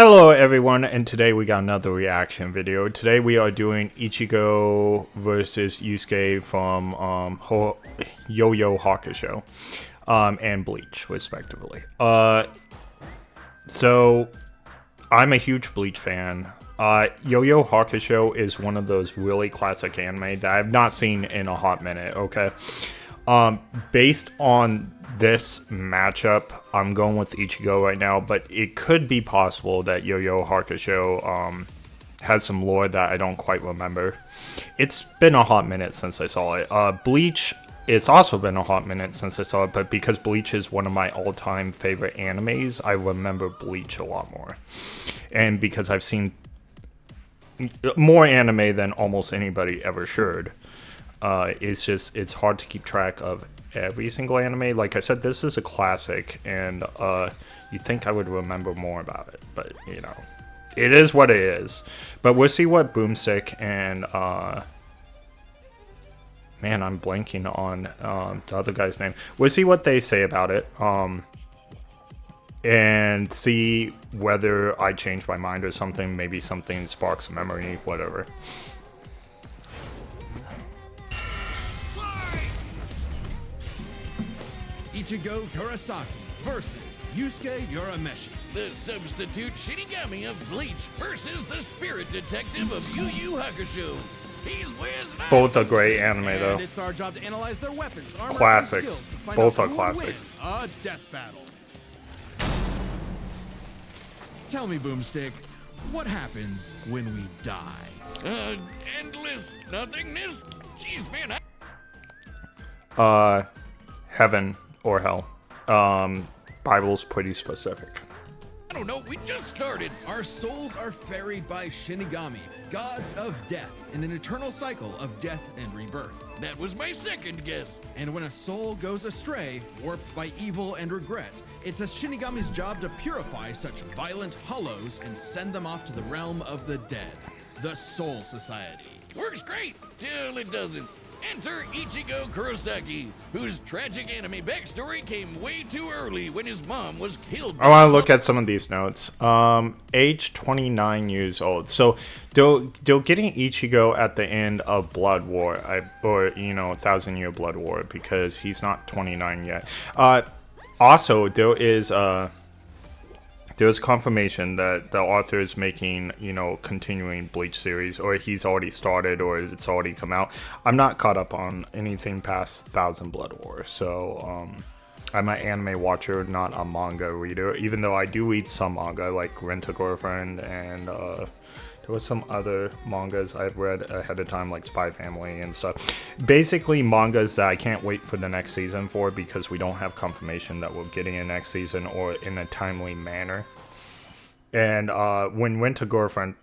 Hello everyone, and today we got another reaction video. Today we are doing Ichigo versus Yusuke from Yu Yu Hakusho and Bleach, respectively. So I'm a huge Bleach fan. Yu Yu Hakusho is one of those really classic anime that I've not seen in a hot minute, okay? Based on this matchup, I'm going with Ichigo right now, but it could be possible that Yu Yu Hakusho has some lore that I don't quite remember. It's been a hot minute since I saw it. Bleach, it's also been a hot minute since I saw it, but because Bleach is one of my all-time favorite animes, I remember Bleach a lot more. And because I've seen more anime than almost anybody ever should, it's hard to keep track of every single anime. Like I said, this is a classic, and you'd think I would remember more about it, but you know, it is what it is. But we'll see what Boomstick and man, I'm blanking on the other guy's name. We'll see what they say about it, and see whether I change my mind or something. Maybe something sparks a memory, whatever. Ichigo Kurosaki versus Yusuke Urameshi. The substitute Shinigami of Bleach versus the spirit detective of Yu Yu Hakusho. He's whizzed. Both are great anime, though. And it's our job to analyze their weapons, armor, Classics. and skills to find Both out are who will classics. win a death battle. Tell me, Boomstick, what happens when we die? Endless nothingness? Jeez, man. Heaven or hell. Bible's pretty specific. I don't know, we just started. Our souls are ferried by Shinigami, gods of death, in an eternal cycle of death and rebirth. That was my second guess. And when a soul goes astray, warped by evil and regret, it's a Shinigami's job to purify such violent hollows and send them off to the realm of the dead, the Soul Society. Works great till it doesn't. Enter Ichigo Kurosaki, whose tragic anime backstory came way too early when his mom was killed. I want to look at some of these notes. Age 29 years old. So they're getting Ichigo at the end of Blood War, or you know, 1,000-Year Blood War, because he's not 29 yet. Also, there's confirmation that the author is making, you know, continuing Bleach series, or he's already started, or it's already come out. I'm not caught up on anything past 1,000 Blood War, so I'm an anime watcher, not a manga reader, even though I do read some manga, like Rent a Girlfriend, and there was some other mangas I've read ahead of time, like Spy Family and stuff. Basically, mangas that I can't wait for the next season for, because we don't have confirmation that we're getting a next season or in a timely manner. And when Rent a Girlfriend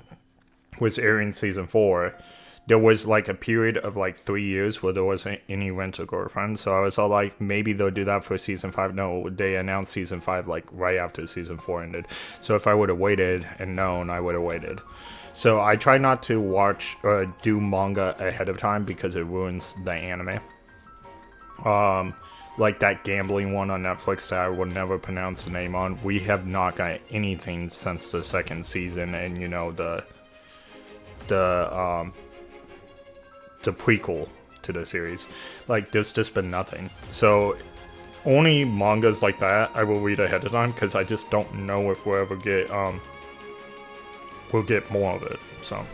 was airing season 4, there was like a period of like 3 years where there wasn't any Rent a Girlfriend. So I was all like, maybe they'll do that for season 5. No, they announced season 5 like right after season 4 ended. So if I would have waited and known, I would have waited. So I try not to watch or do manga ahead of time because it ruins the anime. Like that gambling one on Netflix that I will never pronounce the name on. We have not got anything since the 2nd season, and you know, the prequel to the series. Like, there's just been nothing. So only mangas like that I will read ahead of time, because I just don't know if we'll ever get we'll get more of it. So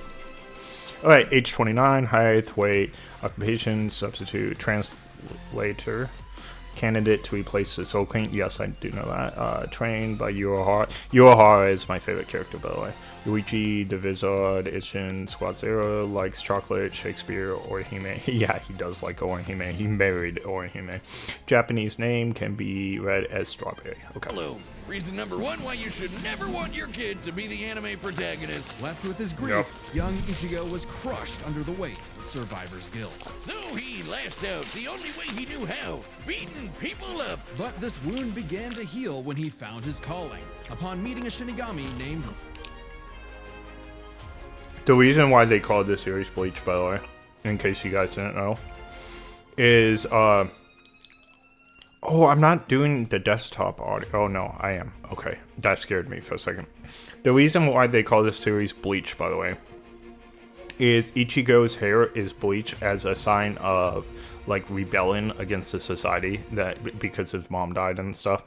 alright, age 29, height, weight, occupation, substitute, translator, candidate to replace the Soul Queen. Yes, I do know that. Trained by Uehara. Uehara is my favorite character, by the way. Luigi, Divisor, Ichin, Squad Zero, likes chocolate, Shakespeare, Orihime. Yeah, he does like Orihime. He married Orihime. Japanese name can be read as strawberry. Okay. Hello. Reason number 1 why you should never want your kid to be the anime protagonist. Left with his grief, young Ichigo was crushed under the weight of survivor's guilt. So he lashed out the only way he knew how, beating people up. But this wound began to heal when he found his calling, upon meeting a Shinigami named... The reason why they called this series Bleach, by the way, in case you guys didn't know, is, oh, Oh, I'm not doing the desktop audio. Oh, no, I am. Okay, that scared me for a second. The reason why they call this series Bleach, by the way, is Ichigo's hair is bleached as a sign of, like, rebellion against the society that because his mom died and stuff.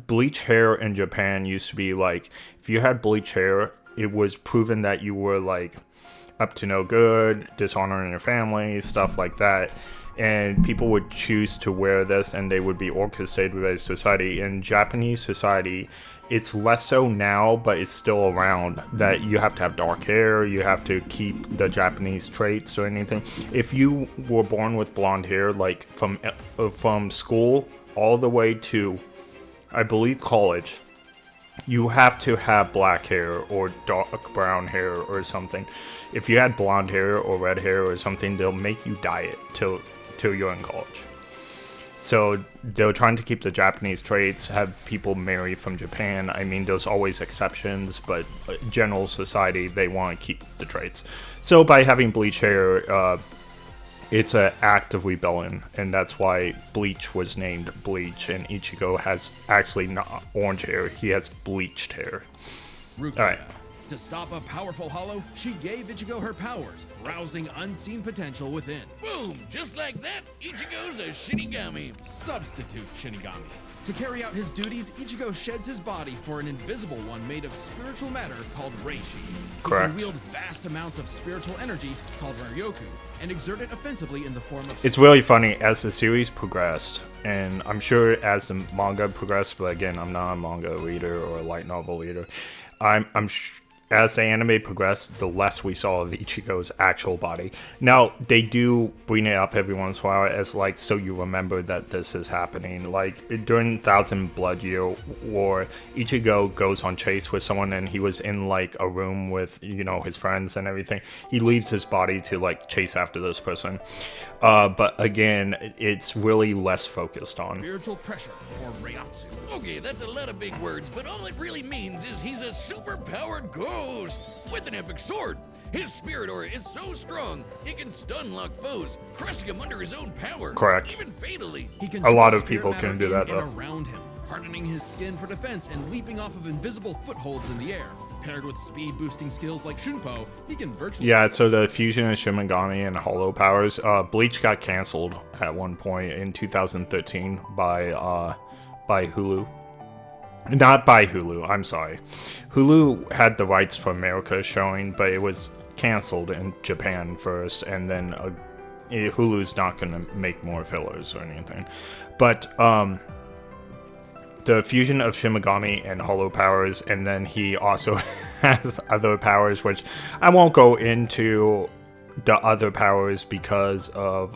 Bleach hair in Japan used to be, like, if you had bleach hair, it was proven that you were, like, up to no good, dishonoring your family, stuff like that. And people would choose to wear this and they would be orchestrated by society. In Japanese society, it's less so now, but it's still around, that you have to have dark hair, you have to keep the Japanese traits or anything. If you were born with blonde hair, like from school all the way to, I believe, college, you have to have black hair or dark brown hair or something. If you had blonde hair or red hair or something, they'll make you dye it till you're in college. So they're trying to keep the Japanese traits, have people marry from Japan. I mean, there's always exceptions, but general society, they want to keep the traits. So by having bleach hair, it's an act of rebellion, and that's why Bleach was named Bleach, and Ichigo has actually not orange hair, he has bleached hair. Rukia. All right. To stop a powerful hollow, she gave Ichigo her powers, rousing unseen potential within. Boom! Just like that, Ichigo's a Shinigami. Substitute Shinigami. To carry out his duties, Ichigo sheds his body for an invisible one made of spiritual matter called Reishi. Correct. He can wield vast amounts of spiritual energy called Ryoku and exert it offensively in the form of... It's really funny, as the series progressed, and I'm sure as the manga progressed, but again, I'm not a manga reader or a light novel reader, as the anime progressed, the less we saw of Ichigo's actual body. Now, they do bring it up every once in a while as, like, so you remember that this is happening. Like, during Thousand Blood Year War, Ichigo goes on chase with someone and he was in, like, a room with, you know, his friends and everything. He leaves his body to, like, chase after this person. But again, it's really less focused on spiritual pressure, or Reiatsu. Okay, that's a lot of big words, but all it really means is he's a super-powered ghost with an epic sword. His spirit aura is so strong, he can stun lock foes, crushing them under his own power. Correct. Even fatally. He can A lot draw of people spirit can do matter that, in though. and around him, hardening his skin for defense and leaping off of invisible footholds in the air. Paired with speed-boosting skills like Shunpo, he can virtually... Yeah, so the fusion of Shimigami and Hollow powers, Bleach got canceled at one point in 2013 by Hulu. Not by Hulu, I'm sorry. Hulu had the rights for America showing, but it was canceled in Japan first, and then Hulu's not going to make more fillers or anything. But the fusion of Shimigami and Hollow powers, and then he also has other powers, which I won't go into the other powers because of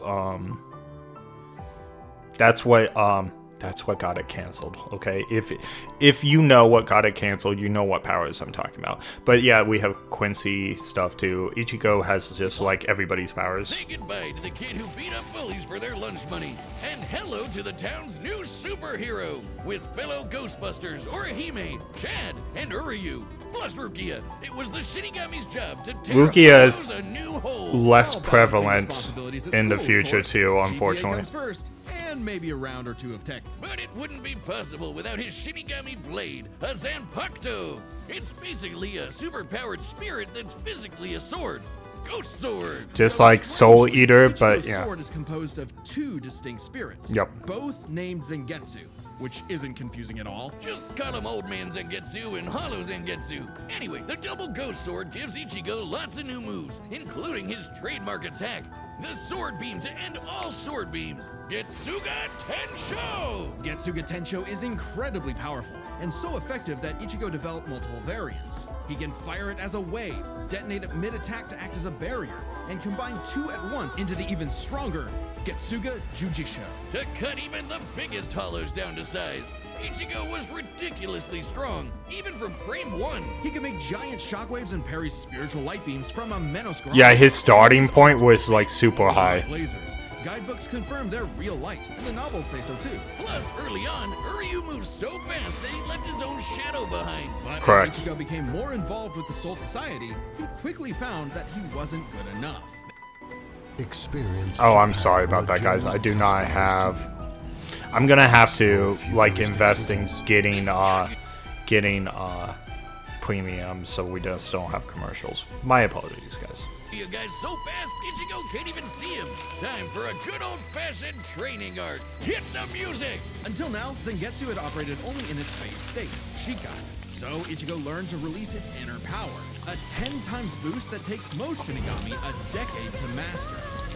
that's what got it canceled. Okay, if you know what got it canceled, you know what powers I'm talking about. But yeah, we have Quincy stuff too. Ichigo has just like everybody's powers. Say goodbye to the kid who beat up bullies for their lunch money, and hello to the town's new superhero with fellow Ghostbusters Orihime, Chad, and Uryu. Plus Rukia. It was the Shinigami's job to tear Rukia is a new hole. less While balancing prevalent responsibilities at in the school, of future course, too, GPA unfortunately. comes first, and maybe a round or two of tech. But it wouldn't be possible without his Shinigami blade, a Zanpakuto. It's basically a superpowered spirit that's physically a sword. Ghost sword. Just like Soul Eater, but Ichigo's yeah. sword is composed of two distinct spirits. Yep. Both named Zangetsu, which isn't confusing at all. Just call him Old Man Zangetsu and Hollow Zangetsu. Anyway, the double ghost sword gives Ichigo lots of new moves, including his trademark attack, the sword beam to end all sword beams, Getsuga Tensho! Getsuga Tensho is incredibly powerful, and so effective that Ichigo developed multiple variants. He can fire it as a wave, detonate it mid-attack to act as a barrier, and combine two at once into the even stronger Getsuga Jujisho. To cut even the biggest hollows down to size. Ichigo was ridiculously strong, even from frame 1. He can make giant shockwaves and parry spiritual light beams from a Menoscroll. Yeah, his starting point was like super high. Lasers. Guidebooks confirm they're real light, and the novels say so too. Plus, early on, Uryu moved so fast that he left his own shadow behind. But Correct. as Ichigo became more involved with the Soul Society, he quickly found that he wasn't good enough. Experience. Oh, I'm sorry about that, guys. I do not have. I'm gonna have to like invest in getting premium so we just don't have commercials. My apologies, guys. You guys so fast, Ichigo can't even see him. Time for a good old-fashioned training arc. Hit the music! Until now, Zangetsu had operated only in its base state, Shikai. So Ichigo learned to release its inner power, a 10 times boost that takes most Shinigami a decade to master.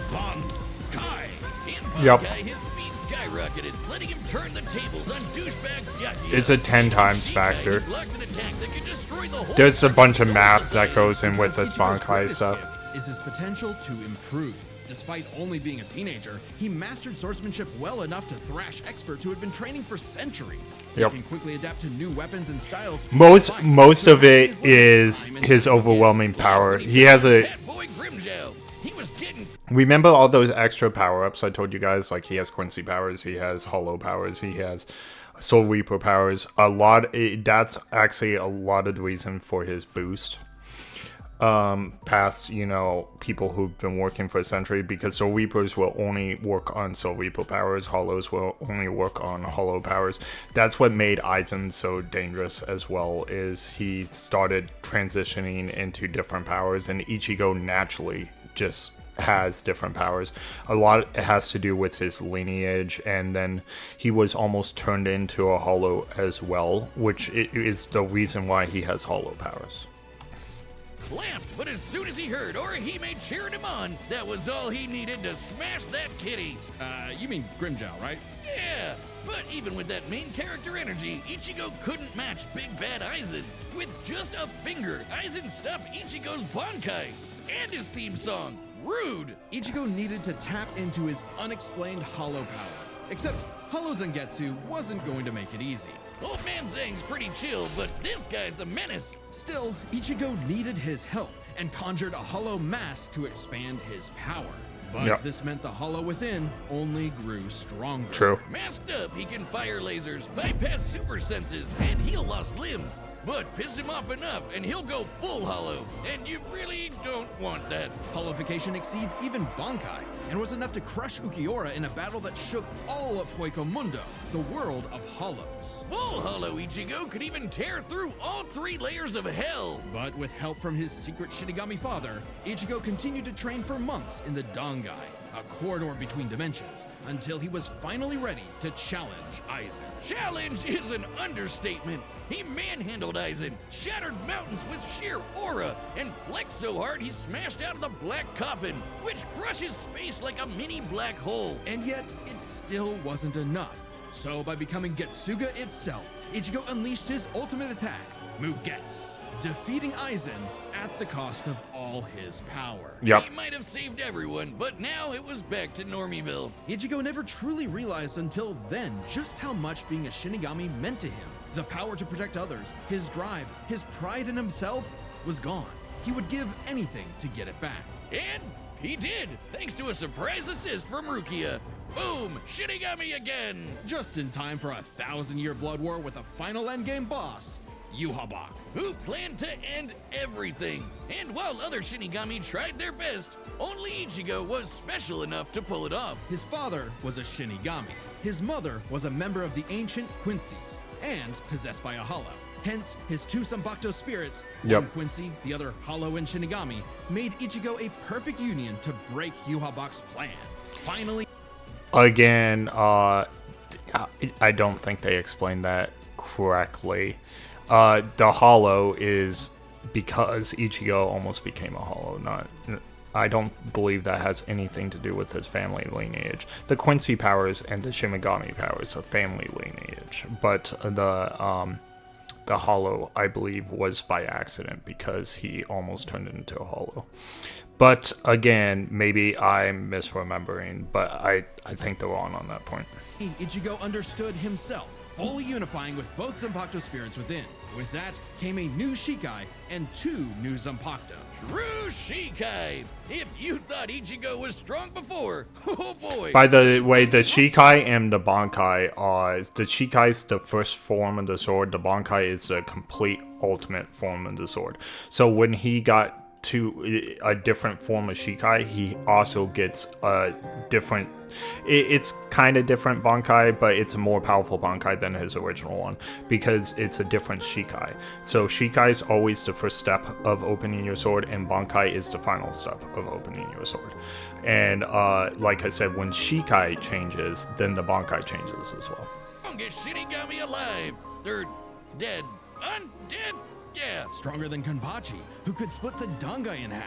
Bankai! In Bankai, Yep. his speed skyrocketed, letting him turn the tables on douchebag Yakuya. It's a 10 times Shikai, factor. he blocked an attack that could destroy the whole There's a bunch of Soul math that Society. goes in with this Ichigo's Bankai greatest stuff. gift is his potential to improve. Despite only being a teenager, he mastered swordsmanship well enough to thrash experts who had been training for centuries. Yep. He can quickly adapt to new weapons and styles. Most of it is his overwhelming power. He has a. That boy Grimjow, he was getting Remember all those extra power-ups I told you guys? Like, he has Quincy powers, he has Hollow powers, he has Soul Reaper powers. That's actually a lot of the reason for his boost. Past, people who've been working for a century, because Soul Reapers will only work on Soul Reaper powers, Hollows will only work on Hollow powers. That's what made Aizen so dangerous as well, is he started transitioning into different powers, and Ichigo naturally just has different powers. A lot has to do with his lineage, and then he was almost turned into a Hollow as well, which is the reason why he has Hollow powers. clamped, but as soon as he heard Orihime cheering him on, that was all he needed to smash that kitty. You mean Grimjow, right? Yeah, but even with that main character energy, Ichigo couldn't match Big Bad Aizen. With just a finger, Aizen stopped Ichigo's Bankai and his theme song. Rude! Ichigo needed to tap into his unexplained hollow power. Except Hollow Zangetsu wasn't going to make it easy. Old Man Zang's pretty chill, but this guy's a menace. Still, Ichigo needed his help and conjured a hollow mask to expand his power. But Yep. this meant the hollow within only grew stronger. True. Masked up, he can fire lasers, bypass super senses, and heal lost limbs. But piss him off enough, and he'll go full hollow. And you really don't want that. Hollowification exceeds even Bankai, and was enough to crush Ukiura in a battle that shook all of Hueco Mundo, the world of hollows. Full hollow Ichigo could even tear through all 3 layers of hell. But with help from his secret Shinigami father, Ichigo continued to train for months in the Dangai, a corridor between dimensions, until he was finally ready to challenge Aizen. Challenge is an understatement. He manhandled Aizen, shattered mountains with sheer aura, and flexed so hard he smashed out of the black coffin, which crushes space like a mini black hole. And yet, it still wasn't enough. So by becoming Getsuga itself, Ichigo unleashed his ultimate attack, Mugetsu, defeating Aizen at the cost of all his power. Yep. He might have saved everyone, but now it was back to Normieville. Ichigo never truly realized until then just how much being a Shinigami meant to him. The power to protect others, his drive, his pride in himself was gone. He would give anything to get it back. And he did, thanks to a surprise assist from Rukia. Boom! Shinigami again! Just in time for a 1,000-year blood war with a final endgame boss, Yu Habak. Who planned to end everything. And while other Shinigami tried their best, only Ichigo was special enough to pull it off. His father was a Shinigami. His mother was a member of the ancient Quincy's and possessed by a hollow. Hence, his 2 Sanpakuto spirits, Yep. one Quincy, the other Hollow and Shinigami, made Ichigo a perfect union to break Yu Habak's plan. Finally, Again, I don't think they explained that correctly. The Hollow is because Ichigo almost became a Hollow. I don't believe that has anything to do with his family lineage. The Quincy powers and the Shimigami powers are family lineage, but the Hollow, I believe, was by accident because he almost turned into a Hollow. But again, maybe I'm misremembering, but I think they're wrong on that point. Ichigo understood himself, fully unifying with both Zanpakuto spirits within. With that came a new Shikai and 2 new Zanpakuto. True Shikai! If you thought Ichigo was strong before, oh boy! By the way, the Shikai and the Bankai are... The Shikai's the first form of the sword. The Bankai is the complete ultimate form of the sword. So when he got to a different form of Shikai, he also gets a different. It's kind of different Bankai, but it's a more powerful Bankai than his original one because it's a different Shikai. So Shikai is always the first step of opening your sword, and Bankai is the final step of opening your sword. And like I said, when Shikai changes, then the Bankai changes as well. Strongest Shinigami alive. They're dead. Undead? Yeah. Stronger than Kenpachi, who could split the Dangai in half.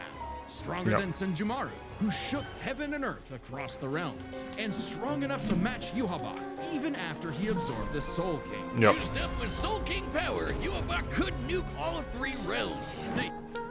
Stronger than Senjumaru, who shook heaven and earth across the realms. And strong enough to match Yuhabak, even after he absorbed the Soul King. Used up with Soul King power, Yuhabak could nuke all 3 realms.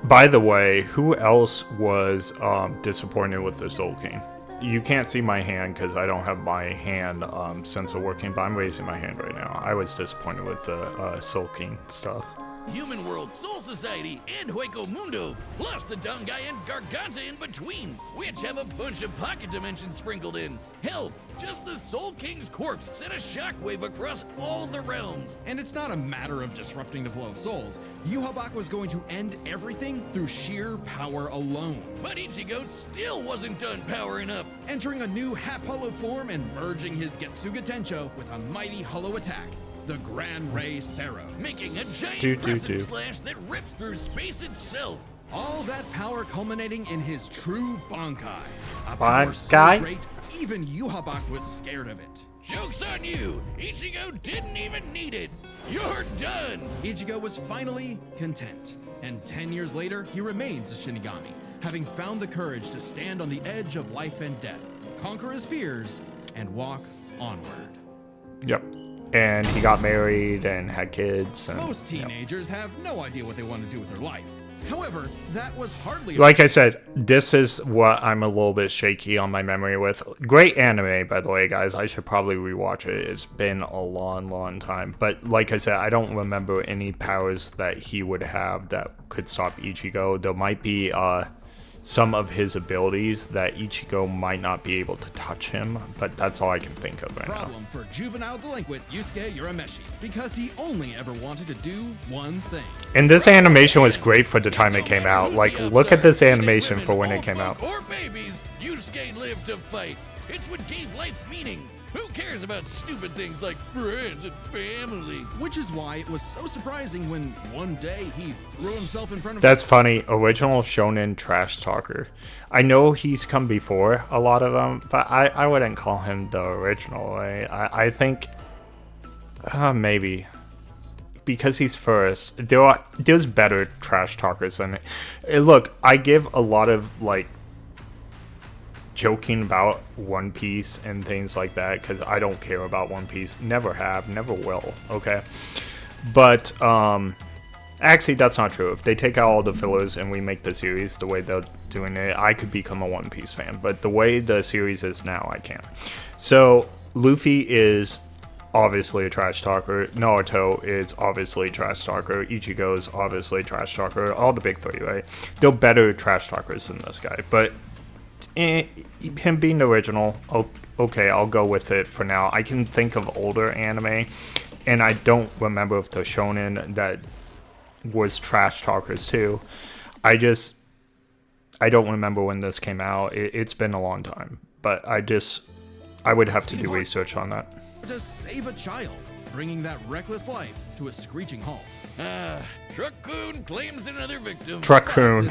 By the way, who else was disappointed with the Soul King? You can't see my hand because I don't have my hand sensor working, but I'm raising my hand right now. I was disappointed with the Soul King stuff. Human World, Soul Society, and Hueco Mundo, plus the Dangai and Garganta in between, which have a bunch of pocket dimensions sprinkled in. Hell, just the Soul King's corpse sent a shockwave across all the realms. And it's not a matter of disrupting the flow of souls. Yuhabak was going to end everything through sheer power alone. But Ichigo still wasn't done powering up. Entering a new half-hollow form and merging his Getsuga Tensho with a mighty hollow attack. The Gran Ray Sero. Making a giant crescent slash that rips through space itself. All that power culminating in his true Bankai. A Bankai? power so great, even Yuhabak was scared of it. Joke's on you! Ichigo didn't even need it! You're done! Ichigo was finally content. And 10 years later, he remains a Shinigami, having found the courage to stand on the edge of life and death, conquer his fears, and walk onward. Yep. And he got married and had kids. And, most teenagers have no idea what they want to do with their life. However, that was hardly... Like I said, this is what I'm a little bit shaky on my memory with. Great anime, by the way, guys. I should probably rewatch it. It's been a long time. But like I said, I don't remember any powers that he would have that could stop Ichigo. There might be some of his abilities that Ichigo might not be able to touch him, but that's all I can think of right now. Problem for juvenile delinquent Yusuke Urameshi, because he only ever wanted to do one thing. And this animation was great for the time it came out. Like, look at this animation for when it came out. Or babies, Yusuke lived to fight. It's what gave life meaning. Who cares about stupid things like friends and family? Which is why it was so surprising when one day he threw himself in front of... That's funny. Original shonen trash talker. I know he's come before a lot of them, but I wouldn't call him the original, right? I think maybe because he's first. There's better trash talkers than it. Look, I give a lot of like joking about One Piece and things like that because I don't care about One Piece. Never have, never will. Okay, but actually that's not true. If they take out all the fillers and we make the series the way they're doing it, I could become a One Piece fan. But the way the series is now, I can't. So Luffy is obviously a trash talker. Naruto is obviously a trash talker. Ichigo is obviously a trash talker. All the big 3, right? They're better trash talkers than this guy, but him being the original, okay, I'll go with it for now. I can think of older anime, and I don't remember if the shonen that was trash talkers too. I don't remember when this came out. It's been a long time, but I would have to do research on that. To save a child, bringing that reckless life to a screeching halt. Truck-kun claims another victim. Truck-kun.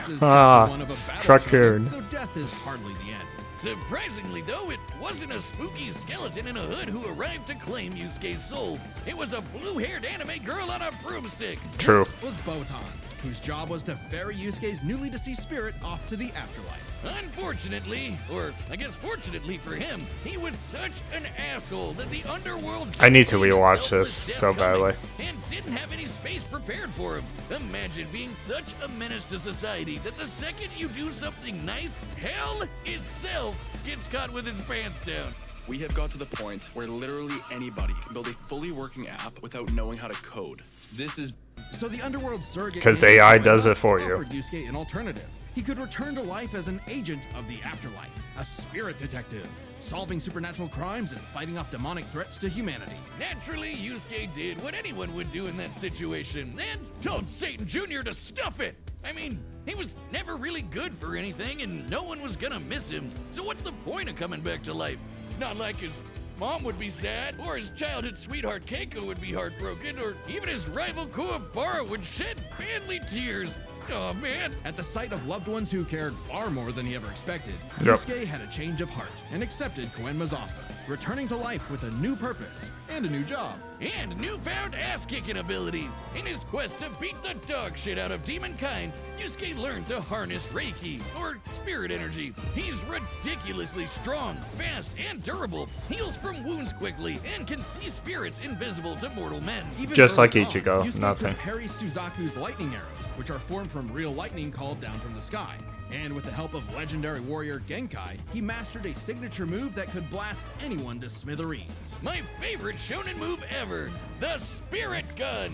Truck-kun. So death is hardly the end. Surprisingly, though, it wasn't a spooky skeleton in a hood who arrived to claim Yusuke's soul. It was a blue-haired anime girl on a broomstick. True. This was Botan, whose job was to ferry Yusuke's newly deceased spirit off to the afterlife. Unfortunately, or I guess fortunately for him, he was such an asshole that the underworld... I need to rewatch this so badly. And didn't have any space prepared for him. Imagine being such a menace to society that the second you do something nice, hell itself gets caught with its pants down. We have got to the point where literally anybody can build a fully working app without knowing how to code. This is... So the underworld surrogate... Because AI does it for you. ...offered Yusuke an alternative. He could return to life as an agent of the afterlife, a spirit detective, solving supernatural crimes and fighting off demonic threats to humanity. Naturally, Yusuke did what anyone would do in that situation, and told Satan Jr. to stuff it. I mean, he was never really good for anything and no one was gonna miss him. So what's the point of coming back to life? It's not like his mom would be sad, or his childhood sweetheart Keiko would be heartbroken, or even his rival Kuwabara would shed manly tears. Oh man. At the sight of loved ones who cared far more than he ever expected, Yep. Yusuke had a change of heart and accepted Koenma's offer, returning to life with a new purpose and a new job. And newfound ass-kicking ability. In his quest to beat the dog shit out of demon kind, Yusuke learned to harness Reiki, or spirit energy. He's ridiculously strong, fast, and durable, heals from wounds quickly, and can see spirits invisible to mortal men. Even Just like early on, Ichigo, Yusuke nothing. could parry Suzaku's lightning arrows, which are formed from real lightning called down from the sky. And with the help of legendary warrior Bankai, he mastered a signature move that could blast anyone to smithereens. My favorite shonen move ever, the Spirit Gun.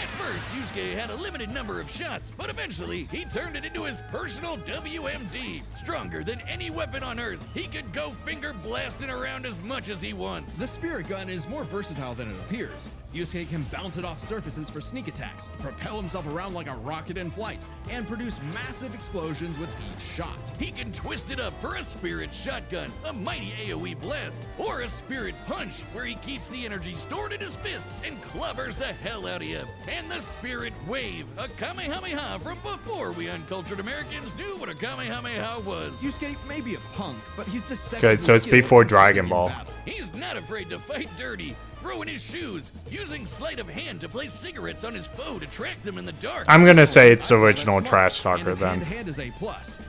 At first, Yusuke had a limited number of shots, but eventually he turned it into his personal WMD. Stronger than any weapon on Earth, he could go finger blasting around as much as he wants. The spirit gun is more versatile than it appears. Yusuke can bounce it off surfaces for sneak attacks, propel himself around like a rocket in flight, and produce massive explosions with each shot. He can twist it up for a Spirit Shotgun, a mighty AoE blast, or a Spirit Punch, where he keeps the energy stored in his fists and clobbers the hell out of you. And the Spirit Wave, a Kamehameha from before we uncultured Americans knew what a Kamehameha was. Yusuke may be a punk, but he's deceptively Good, so it's skilled before in fighting Dragon in Ball. battle. He's not afraid to fight dirty, throwing his shoes, using sleight of hand to place cigarettes on his foe to track them in the dark. I'm gonna say it's the That's original smart, Trash and Talker his then. hand-to-hand is A+.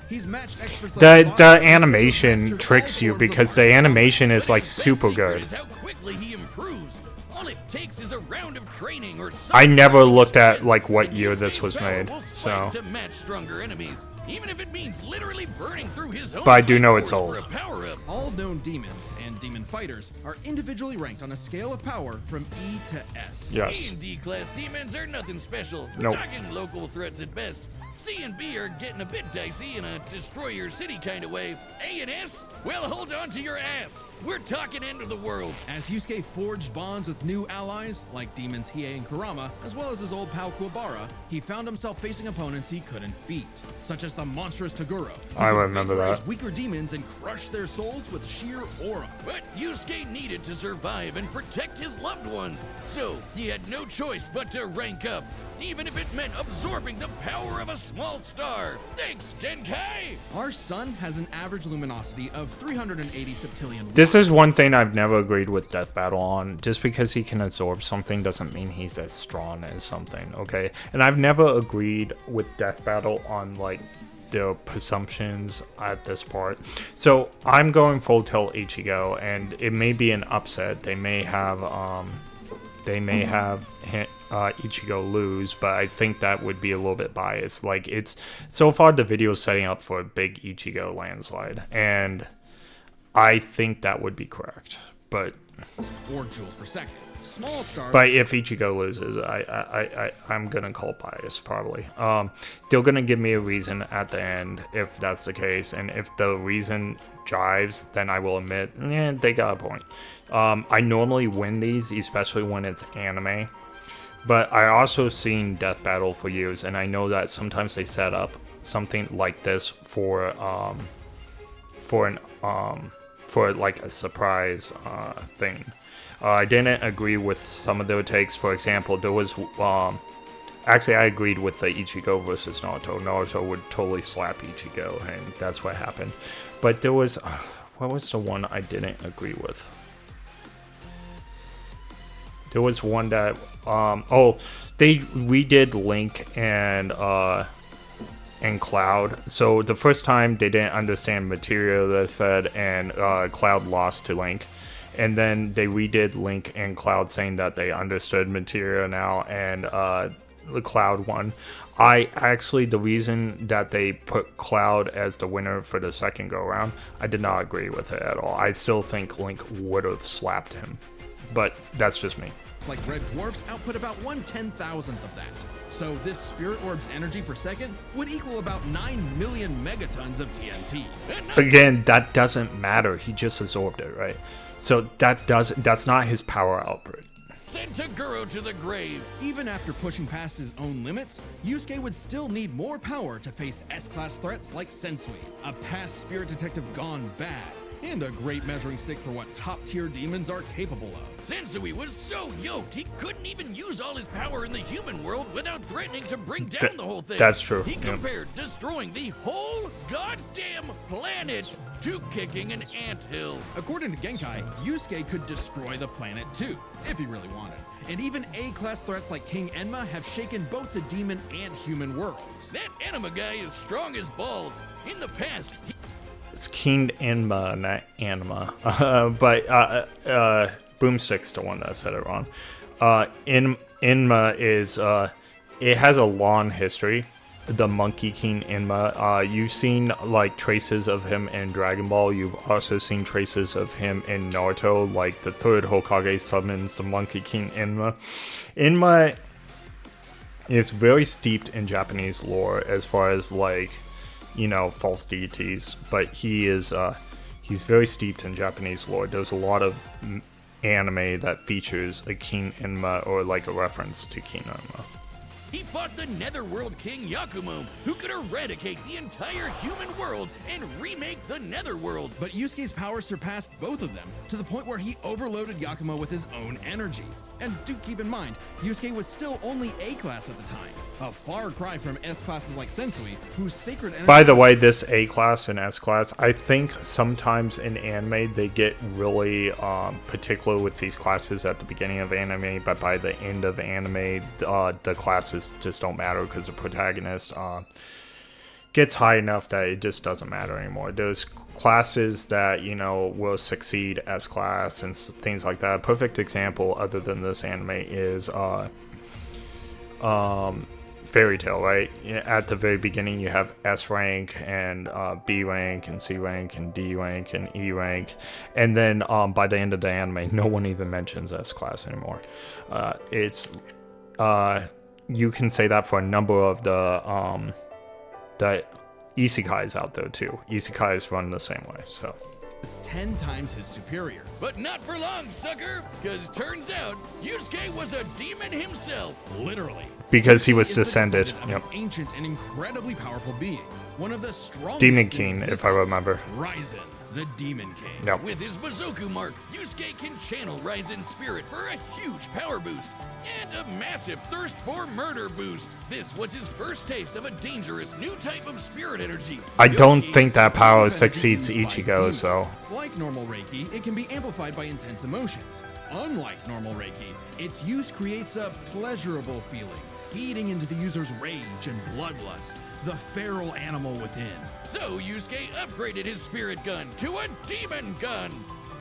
He's matched experts like The Bob, animation mastered tricks all you forms of because the martial animation is But like his best super secret good. is how quickly he improves. All it takes is a round of training or I never looked at strength, like what and year Yusuke's this was power made, will so spike to match stronger enemies, even if it means literally burning through his own But I do know life it's force old. for a power-up. All known demons and demon fighters are individually ranked on a scale of power from E to S. yes. A and D class demons are nothing special. We're Nope. talking local threats at best. C and B are getting a bit dicey in a destroy your city kind of way. A and S? Well, hold on to your ass. We're talking end of the world. As Yusuke forged bonds with new allies, like demons Hiei and Kurama, as well as his old pal Kuwabara, he found himself facing opponents he couldn't beat, such as the monstrous Toguro. who I could remember vaporize that. weaker demons and crush their souls with sheer aura. But Yusuke needed to survive and protect his loved ones. So he had no choice but to rank up, even if it meant absorbing the power of a small star. Thanks, Genkai! Our sun has an average luminosity of 380 septillion. This is one thing I've never agreed with Death Battle on. Just because he can absorb something doesn't mean he's as strong as something, okay? And I've never agreed with Death Battle on like the presumptions at this part. So I'm going full tilt Ichigo, and it may be an upset. They may have Ichigo lose, but I think that would be a little bit biased. Like, it's so far the video is setting up for a big Ichigo landslide, and I think that would be correct. But or joules per second. Small stars. if Ichigo loses, I'm gonna call bias probably. They're gonna give me a reason at the end if that's the case, and if the reason jives, then I will admit, they got a point. I normally win these, especially when it's anime. But I also seen Death Battle for years, and I know that sometimes they set up something like this for like a surprise thing. I didn't agree with some of their takes. For example, there was actually I agreed with the Ichigo versus Naruto. Naruto would totally slap Ichigo, and that's what happened. But there was what was the one I didn't agree with? There was one that they redid Link and Cloud. So the first time they didn't understand materia, they said, and Cloud lost to Link. And then they redid Link and Cloud, saying that they understood materia now, and the Cloud won. The reason that they put Cloud as the winner for the second go around, I did not agree with it at all. I still think Link would have slapped him, but that's just me. It's like red dwarfs output about 1/10,000th of that. So this spirit orb's energy per second would equal about 9 million megatons of TNT. Again, that doesn't matter. He just absorbed it, right? So that's not his power output. sent Taguro to the grave. Even after pushing past his own limits, Yusuke would still need more power to face S-class threats like Sensui, a past spirit detective gone bad, and a great measuring stick for what top-tier demons are capable of. Sensui was so yoked, he couldn't even use all his power in the human world without threatening to bring down the whole thing. That's true. He compared destroying the whole goddamn planet to kicking an anthill. According to Genkai, Yusuke could destroy the planet too, if he really wanted. And even A-class threats like King Enma have shaken both the demon and human worlds. That anima guy is strong as balls. In the past, It's King Enma, not Anima. But Boomstick's the one that said it wrong. Enma is, it has a long history. The Monkey King Enma. You've seen like traces of him in Dragon Ball. You've also seen traces of him in Naruto. Like the third Hokage summons the Monkey King Enma. Enma is very steeped in Japanese lore as far as like, you know, false deities, but he's very steeped in Japanese lore. There's a lot of anime that features a King Enma or like a reference to King Enma. he fought the Netherworld King Yakumo, who could eradicate the entire human world and remake the Netherworld. But Yusuke's power surpassed both of them, to the point where he overloaded Yakumo with his own energy. And do keep in mind, Yusuke was still only A-class at the time, a far cry from S-classes like Sensui, whose sacred energy... By the way, this A-class and S-class, I think sometimes in anime they get really particular with these classes at the beginning of anime, but by the end of anime, the classes just don't matter because the protagonist gets high enough that it just doesn't matter anymore. There's classes that, you know, will succeed as class and things like that. A perfect example other than this anime is Fairy Tail, right? At the very beginning you have S rank and B rank and C rank and D rank and E rank, and then by the end of the anime no one even mentions S class anymore. You can say that for a number of the isekais out there too. Isekais run the same way, so. ...is 10 times his superior. But not for long, sucker, because turns out Yusuke was a demon himself. Literally. Because he was He is the descended. descendant of an ancient and incredibly powerful being. One of the strongest Demon in King, if I existence, remember. Ryzen, the Demon King. Yep. With his Bazoku mark, Yusuke can channel Raizen's spirit for a huge power boost and a massive thirst for murder boost. This was his first taste of a dangerous new type of spirit energy. I don't Yoki- think that power Energy succeeds used by Ichigo, demons. so. Like normal Reiki, it can be amplified by intense emotions. Unlike normal Reiki, its use creates a pleasurable feeling, feeding into the user's rage and bloodlust, the feral animal within. So Yusuke upgraded his spirit gun to a demon gun.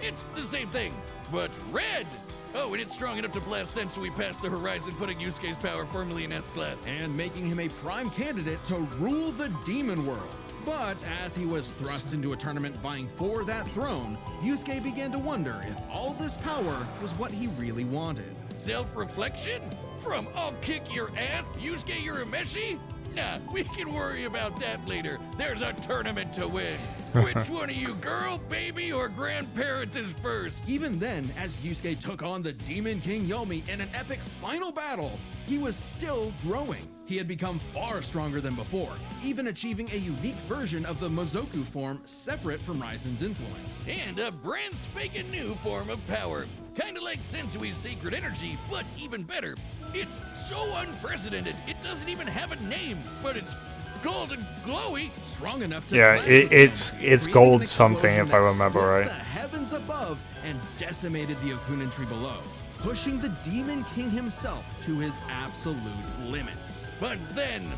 It's the same thing, but red. Oh, and it's strong enough to blast Sensui past the horizon, putting Yusuke's power firmly in S-class. And making him a prime candidate to rule the demon world. But as he was thrust into a tournament vying for that throne, Yusuke began to wonder if all this power was what he really wanted. Self-reflection? From I'll kick your ass, Yusuke Urameshi? Nah, we can worry about that later. There's a tournament to win. Which one of you, girl, baby, or grandparents is first? Even then, as Yusuke took on the Demon King Yomi in an epic final battle, he was still growing. He had become far stronger than before, even achieving a unique version of the Mozoku form separate from Raizen's influence. And a brand spanking new form of power. Kinda like Sensui's sacred energy, but even better. It's so unprecedented, it doesn't even have a name, but it's gold and glowy. Strong enough to Yeah, clash with it's them, creating gold an something, explosion if I that remember split right. the heavens above and decimated the Okunin tree below, pushing the Demon King himself to his absolute limits. But then,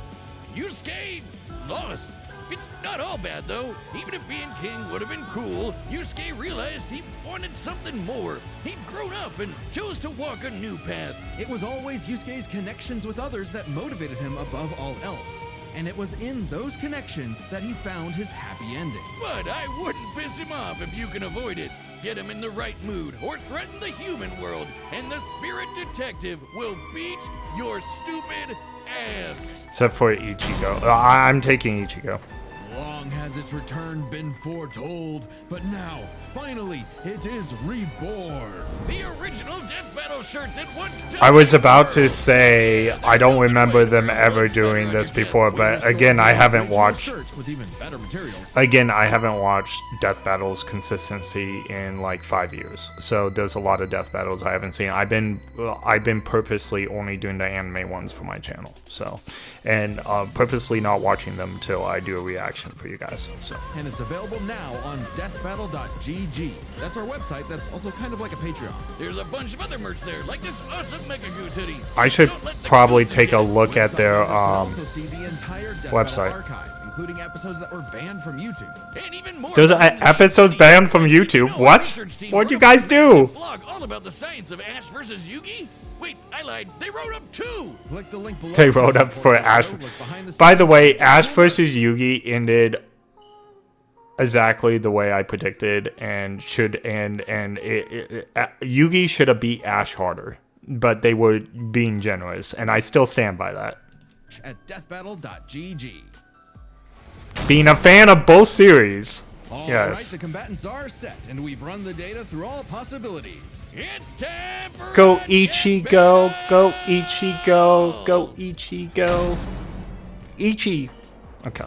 Yusuke lost. It's not all bad though. Even if being king would have been cool, Yusuke realized he wanted something more. He'd grown up and chose to walk a new path. It was always Yusuke's connections with others that motivated him above all else. And it was in those connections that he found his happy ending. But I wouldn't piss him off if you can avoid it. Get him in the right mood or threaten the human world, and the spirit detective will beat your stupid ass. Except for Ichigo. I'm taking Ichigo. Long has its return been foretold, but now, finally, it is reborn. The original Death Battle shirt that once took I was about to say I don't remember them ever doing this before, but again, I haven't watched. Shirt with even better materials. Again, I haven't watched Death Battle's consistency in like 5 years. So there's a lot of Death Battles I haven't seen. I've been purposely only doing the anime ones for my channel. So, and purposely not watching them till I do a reaction for you guys. So. And it's available now on deathbattle.gg. That's our website. That's also kind of like a Patreon. There's a bunch of other merch there, like this awesome Mega Goose hoodie. I should Don't let the probably gooses take a get look at their You'll also see the entire Death website. Battle archive, including episodes that were banned from YouTube. And even more There's fun than episodes that, banned from YouTube? our What? research team What'd you wrote up guys a do? blog all about the science of Ash versus Yugi. Wait, I lied. They wrote up 2. Click the link below. They to wrote up support for the Ash. show, look behind the By scenes the way, and Ash more. versus Yugi ended exactly the way I predicted, and should end. And Yugi should have beat Ash harder, but they were being generous, and I still stand by that. At deathbattle.gg. Being a fan of both series. All Yes. right, the combatants are set, and we've run the data through all possibilities. It's time for Go a Ichigo, Death go Battle! Ichigo, go Ichigo. Ichi. Okay.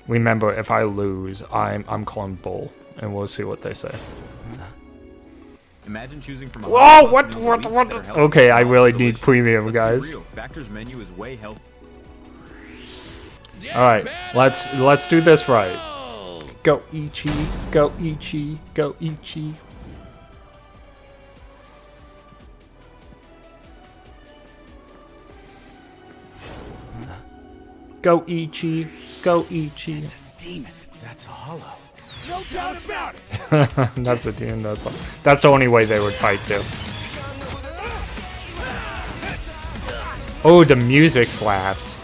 Remember, if I lose, I'm calling bull, and we'll see what they say. Imagine choosing from Whoa, what? Okay, I really need premium, guys. Factor's menu is way healthy. Death All right, Battle! let's do this right. Go Ichi, go Ichi, go Ichi. Go Ichi, go Ichi. Demon. That's hollow. No doubt about it. That's a demon. That's the only way they would fight too. Oh, the music slaps.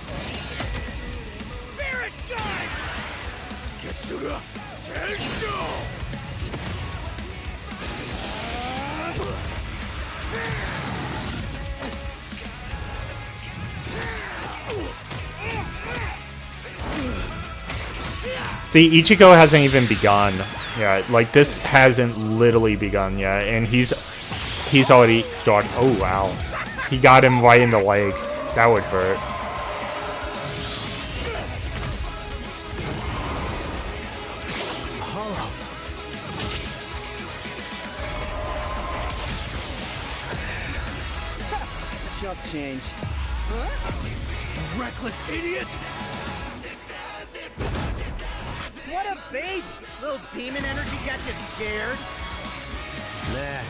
Spirit Guide! Kitsura Tensho! See, Ichigo hasn't even begun yet. Like, this hasn't literally begun yet, and he's already started. Oh wow, he got him right in the leg. That would hurt. Chump change. Reckless idiot! What a baby! Little demon energy got you scared? Nah.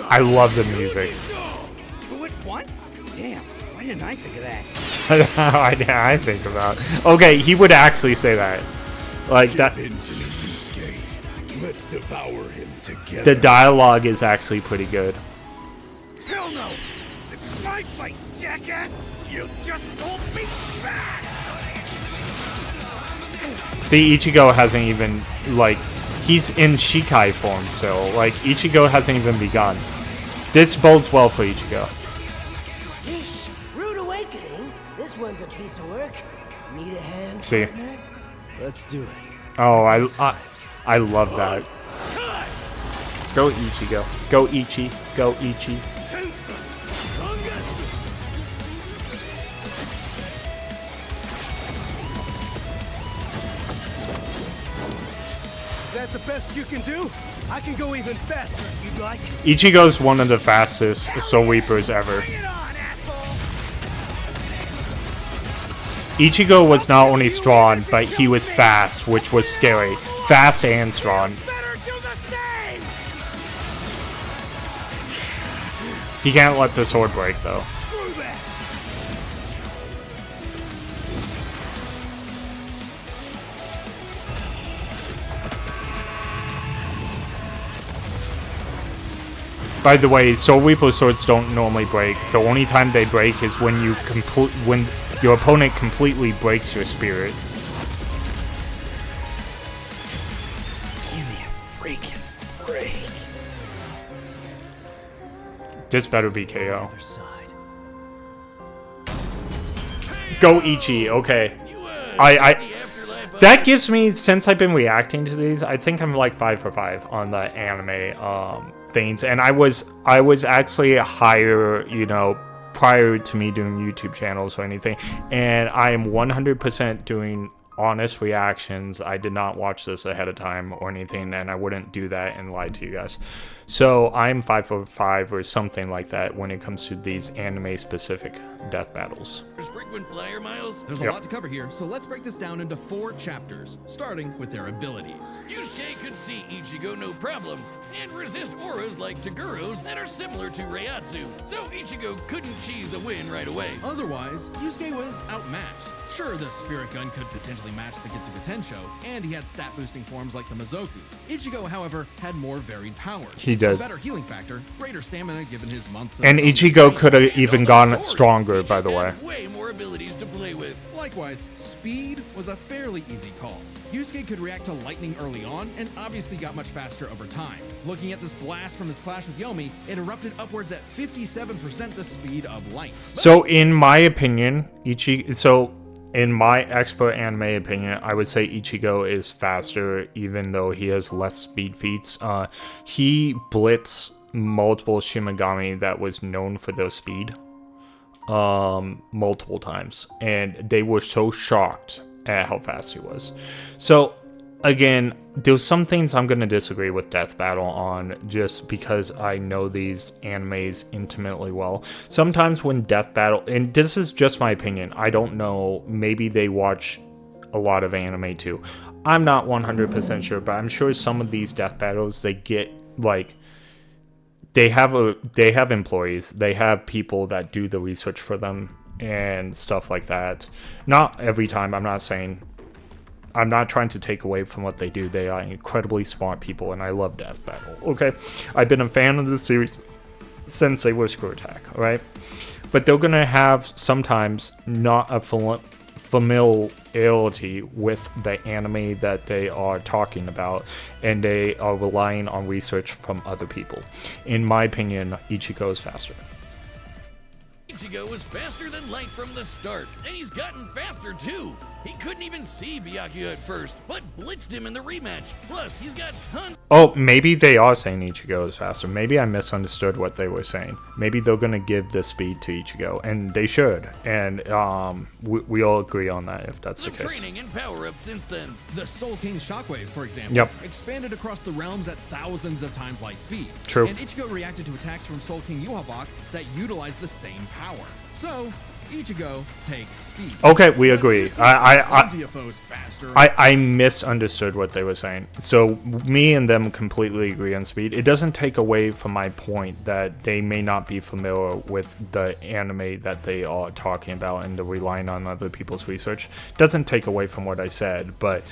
I love the music. 2 at once? Damn, why didn't I think of that? I think about. Okay, he would actually say that. Like that. Let's devour him together. The dialogue is actually pretty good. Hell no! This is my fight, jackass! You just won't be back! See, Ichigo hasn't even, like, he's in Shikai form still. Like, Ichigo hasn't even begun. This bodes well for Ichigo. Yeesh, rude awakening. This one's a piece of work. Need a hand, See. partner? Let's do it. Oh, I love that. Go Ichigo. Go Ichi. Go Ichi. Is that the best you can do? I can go even faster if you'd like. Ichigo's one of the fastest Soul Reapers ever. Bring it on, asshole! Ichigo was not only strong, but he was fast, which was scary. Fast and strong. Better do the same! He can't let the sword break, though. Screw that! By the way, Soul Reaper swords don't normally break. The only time they break is when when your opponent completely breaks your spirit. Give me a freaking break. This better be KO. Other side. Go Ichi, okay. The afterlife of That gives me, since I've been reacting to these, I think I'm like 5 for 5 on the anime things, and I was actually higher, you know, prior to me doing YouTube channels or anything, and I am 100% doing honest reactions. I did not watch this ahead of time or anything, and I wouldn't do that and lie to you guys. So I'm 5 for 5 or something like that when it comes to these anime specific death battles. frequent flyer miles. There's a Yep. lot to cover here, so let's break this down into 4 chapters, starting with their abilities. Yusuke could see Ichigo no problem and resist auras like Taguro's that are similar to Reiatsu, so Ichigo couldn't cheese a win right away. Otherwise, Yusuke was outmatched. Sure, the Spirit Gun could potentially match the Getsuga Tensho, and he had stat-boosting forms like the Mizoku. Ichigo, however, had more varied powers. He did. A better healing factor, greater stamina given his months of... And Ichigo could have even gone stronger, by the way. Way more abilities to play with. Likewise, speed was a fairly easy call. Yusuke could react to lightning early on, and obviously got much faster over time. Looking at this blast from his clash with Yomi, it erupted upwards at 57% the speed of light. So in my opinion, in my expert anime opinion, I would say Ichigo is faster, even though he has less speed feats. He blitzed multiple Shimigami that was known for their speed multiple times, and they were so shocked at how fast he was. So again, there's some things I'm going to disagree with Death Battle on, just because I know these animes intimately well. Sometimes when Death Battle, and this is just my opinion, I don't know, maybe they watch a lot of anime too. I'm not 100% sure, but I'm sure some of these Death Battles, they get, like, they have employees, they have people that do the research for them and stuff like that. Not every time, I'm not trying to take away from what they do. They are incredibly smart people, and I love Death Battle, okay? I've been a fan of the series since they were Screw Attack, alright? But they're gonna have sometimes not a familiarity with the anime that they are talking about, and they are relying on research from other people. In my opinion, Ichigo is faster. Ichigo was faster than light from the start, and he's gotten faster too. He couldn't even see Byakuya at first, but blitzed him in the rematch. Plus, he's got tons. Oh, maybe they are saying Ichigo is faster. Maybe I misunderstood what they were saying. Maybe they're going to give the speed to Ichigo, and they should. And we all agree on that, if that's the Some case. training and power-up since then. The Soul King Shockwave, for example, Yep. expanded across the realms at thousands of times light speed. True. And Ichigo reacted to attacks from Soul King Yuhabak that utilized the same power. So, Ichigo takes speed. Okay, we But agree. Yusuke's plenty of foes faster. I misunderstood what they were saying. So me and them completely agree on speed. It doesn't take away from my point that they may not be familiar with the anime that they are talking about and they're relying on other people's research. Doesn't take away from what I said, but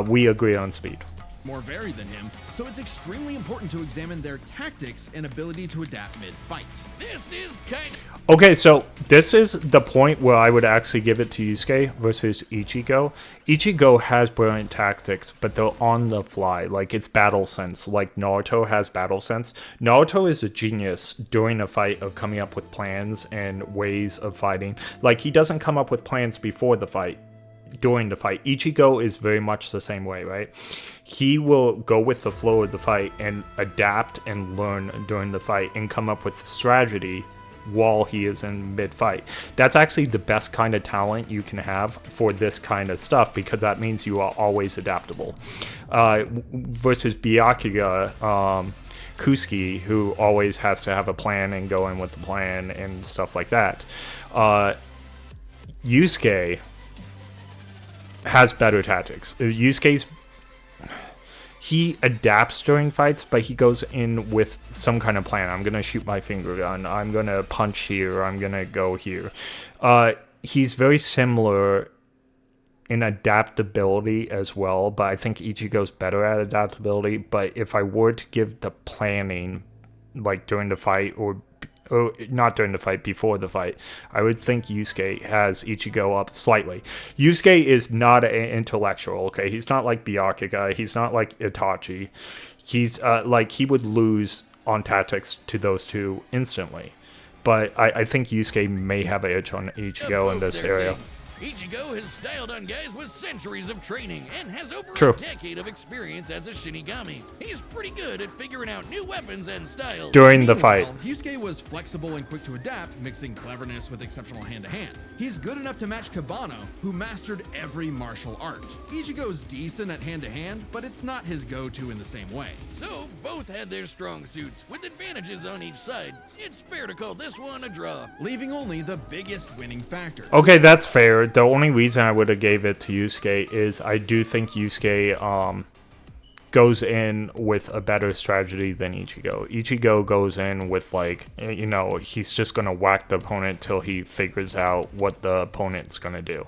we agree on speed. More varied than him, so it's extremely important to examine their tactics and ability to adapt mid-fight. This is kind of... Okay, so this is the point where I would actually give it to Yusuke versus Ichigo. Ichigo has brilliant tactics, but they're on the fly. Like, it's battle sense. Like, Naruto has battle sense. Naruto is a genius during a fight of coming up with plans and ways of fighting. Like, he doesn't come up with plans before the fight. During the fight. Ichigo is very much the same way, right? He will go with the flow of the fight and adapt and learn during the fight and come up with strategy while he is in mid-fight. That's actually the best kind of talent you can have for this kind of stuff, because that means you are always adaptable. Versus Byakuya, Kusuke, who always has to have a plan and go in with the plan and stuff like that. Yusuke has better tactics. He adapts during fights, but he goes in with some kind of plan. I'm gonna shoot my finger gun. I'm gonna punch here. I'm gonna go here. He's very similar in adaptability as well, but I think Ichigo's better at adaptability. But if I were to give the planning, like during the fight or or not during the fight, before the fight, I would think Yusuke has Ichigo up slightly. Yusuke is not an intellectual, okay? He's not like Byakuya. He's not like Itachi. He's like, he would lose on tactics to those two instantly. But I think Yusuke may have an edge on Ichigo in this area. Ichigo has styled on guys with centuries of training and has over True. a decade of experience as a Shinigami. He's pretty good at figuring out new weapons and styles. During the fight. Meanwhile, Yusuke was flexible and quick to adapt, mixing cleverness with exceptional hand-to-hand. He's good enough to match Kabano, who mastered every martial art. Ichigo's decent at hand-to-hand, but it's not his go-to in the same way. So, both had their strong suits, with advantages on each side. It's fair to call this one a draw. Leaving only the biggest winning factor. Okay, that's fair. The only reason I would have gave it to Yusuke is I do think Yusuke goes in with a better strategy than Ichigo. Ichigo goes in with, like, you know, he's just going to whack the opponent till he figures out what the opponent's going to do.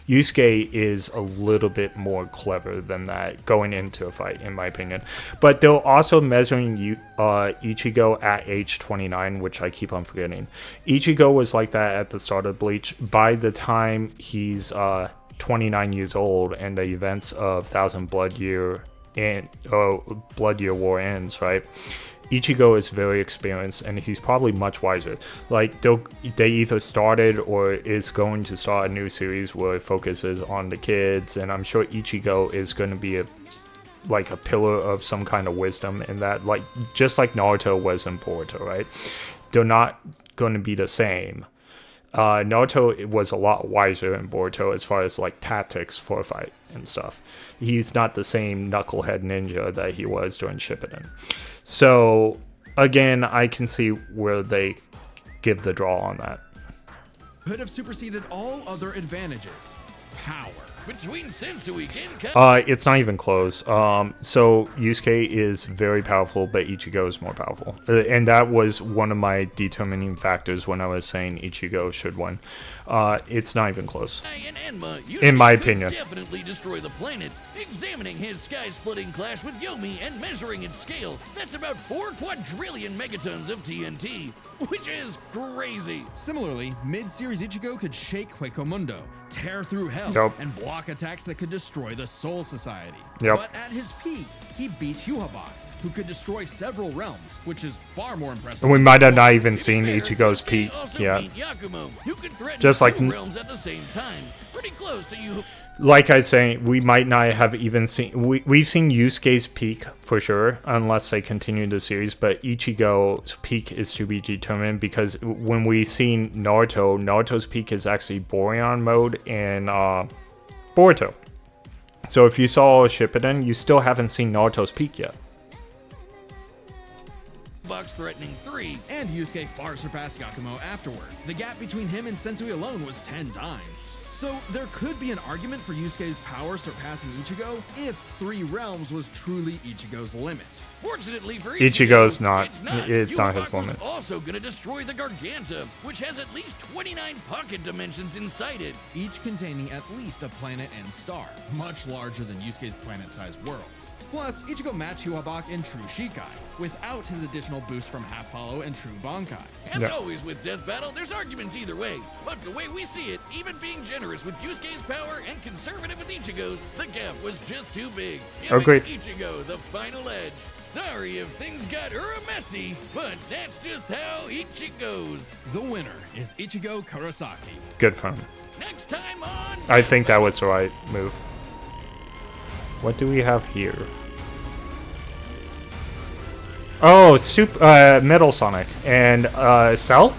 Yusuke is a little bit more clever than that going into a fight, in my opinion. But they're also measuring Ichigo at age 29, which I keep on forgetting. Ichigo was like that at the start of Bleach. By the time he's 29 years old and the events of Thousand Blood Year War ends, right? Ichigo is very experienced and he's probably much wiser. Like, they either started or is going to start a new series where it focuses on the kids, and I'm sure Ichigo is going to be a pillar of some kind of wisdom in that, like, just like Naruto was in Boruto, right? They're not going to be the same. Naruto was a lot wiser in Boruto as far as, like, tactics for a fight and stuff. He's not the same knucklehead ninja that he was during Shippuden. So, again, I can see where they give the draw on that. Could have superseded all other advantages. Power. Between Sensui and It's not even close. So Yusuke is very powerful, but Ichigo is more powerful. And that was one of my determining factors when I was saying Ichigo should win. It's not even close. In my opinion. Definitely destroy the planet. Examining his sky-splitting clash with Yomi and measuring its scale, that's about 4 quadrillion megatons of TNT, which is crazy. Similarly, mid-series Ichigo could shake Huecomundo, tear through hell, and block attacks that could destroy the Soul Society. But at his peak, he beat Yu Habak, who could destroy several realms, which is far more impressive. And we might have not even seen Ichigo's peak yet. Just like realms at the same time. Pretty close to you. Like I was saying, we might not have even seen... We've seen Yusuke's peak, for sure, unless they continue the series, but Ichigo's peak is to be determined, because when we seen Naruto's peak is actually Boreon mode in Boruto. So if you saw Shippuden, you still haven't seen Naruto's peak yet. Box threatening 3. And Yusuke far surpassed Yakumo afterward. The gap between him and Sensui alone was 10 times. So there could be an argument for Yusuke's power surpassing Ichigo if 3 realms was truly Ichigo's limit. Fortunately for Ichigo's not. It's not his was limit. Also going to destroy the Garganta, which has at least 29 pocket dimensions inside it. Each containing at least a planet and star, much larger than Yusuke's planet-sized worlds. Plus, Ichigo matched Yu Habak in True Shikai, without his additional boost from Half Hollow and True Bankai. As always with Death Battle, there's arguments either way. But the way we see it, even being generous with Yusuke's power and conservative with Ichigo's, the gap was just too big. Agreed. Ichigo the final edge. Sorry if things got messy, but that's just how Ichigo's. The winner is Ichigo Kurosaki. Good for him. Next time on... I think that was the right move. What do we have here? Oh, Metal Sonic and Cell?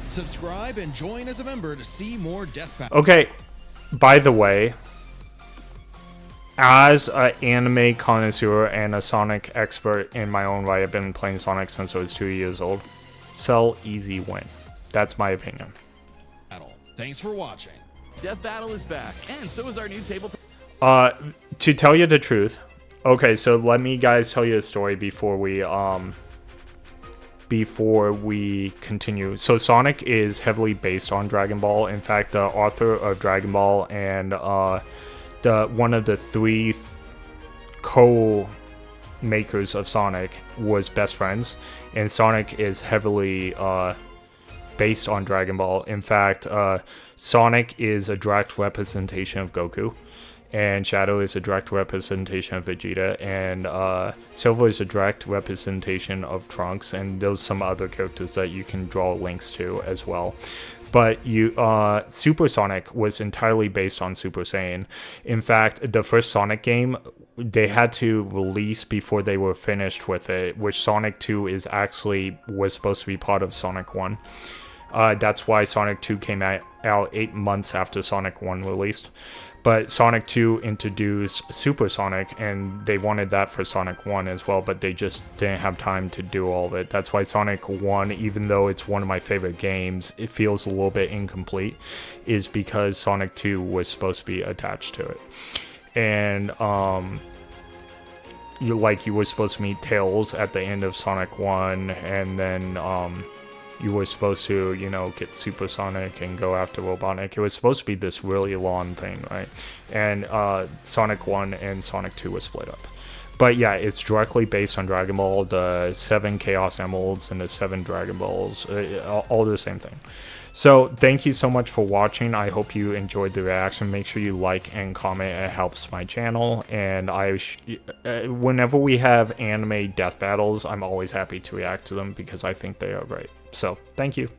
Subscribe and join as a member to see more Death Battle. Okay, by the way, as an anime connoisseur and a Sonic expert in my own right, I've been playing Sonic since I was 2 years old. Cell, easy win. That's my opinion. Thanks for watching. Death Battle is back, and so is our new tabletop. To tell you the truth, okay, so let me guys tell you a story before we continue. So Sonic is heavily based on Dragon Ball. In fact, the author of Dragon Ball and one of the 3 makers of Sonic was best friends, and Sonic is heavily based on Dragon Ball. In fact, Sonic is a direct representation of Goku, and Shadow is a direct representation of Vegeta, and Silver is a direct representation of Trunks, and there's some other characters that you can draw links to as well. But Super Sonic was entirely based on Super Saiyan. In fact, the first Sonic game, they had to release before they were finished with it, which Sonic 2 was supposed to be part of Sonic 1. That's why Sonic 2 came out 8 months after Sonic 1 released. But Sonic 2 introduced Super Sonic, and they wanted that for Sonic 1 as well, but they just didn't have time to do all of it. That's why Sonic 1, even though it's one of my favorite games, it feels a little bit incomplete, is because Sonic 2 was supposed to be attached to it. And, you were supposed to meet Tails at the end of Sonic 1, and then, you were supposed to, get Super Sonic and go after Robotnik. It was supposed to be this really long thing, right? And Sonic 1 and Sonic 2 was split up. But yeah, it's directly based on Dragon Ball, the 7 Chaos Emeralds and the 7 Dragon Balls, all the same thing. So thank you so much for watching. I hope you enjoyed the reaction. Make sure you like and comment. It helps my channel. And whenever we have anime death battles, I'm always happy to react to them because I think they are great. So thank you.